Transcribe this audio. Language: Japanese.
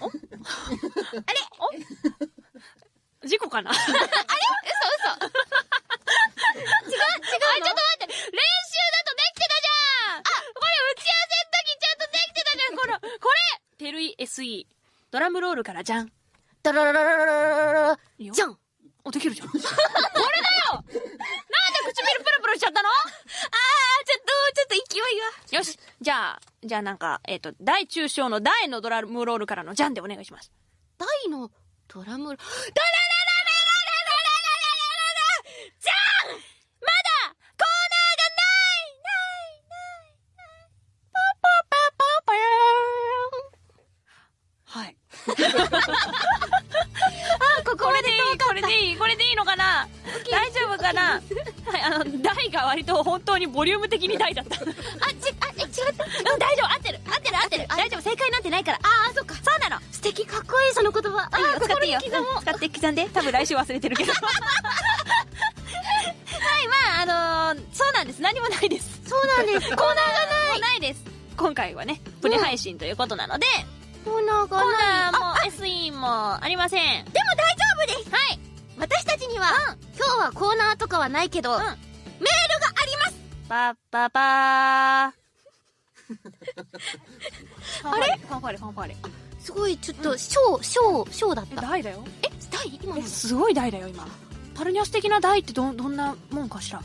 おあれお事故かなあれ嘘嘘。違う違う。あ、ちょっと待って。練習だとできてたじゃん。これ打ち合わせの時ちゃんとできてたじゃん。これペルイ SE。ドラムロールからじゃん。ドロロロロロロロロいいよじゃん。お、できるじゃん。これだよなんで唇プルプルしちゃったのちょっと勢いが。よし。じゃあなんか、大中小の大のドラムロールからのじゃんでお願いします。大のドラムロ、じゃんまだコーナーがないこれでいいのかな大丈夫かなはい、大が割と本当にボリューム的に大だった。違った。うん、大丈夫合ってる大丈夫正解なんてないから。そっか。そうなの素敵、かっこいい、その言葉。いいよ使っていいよ心に刻もう。使って刻んで多分来週忘れてるけどはいまあそうなんです何もないです。そうなんです。コーナーがない。ないです。今回はねプレ配信ということなので、コーナーコがない。ーナーも SE もありません。でも大丈夫です。はい。私たちには、今日はコーナーとかはないけど、メールがあります。パッパパーあれファンファーレ。すごい、ちょっと、ショーだった。大だよ。大今の。すごい大だよ今。パルニャス的な大ってどんなもんかしら。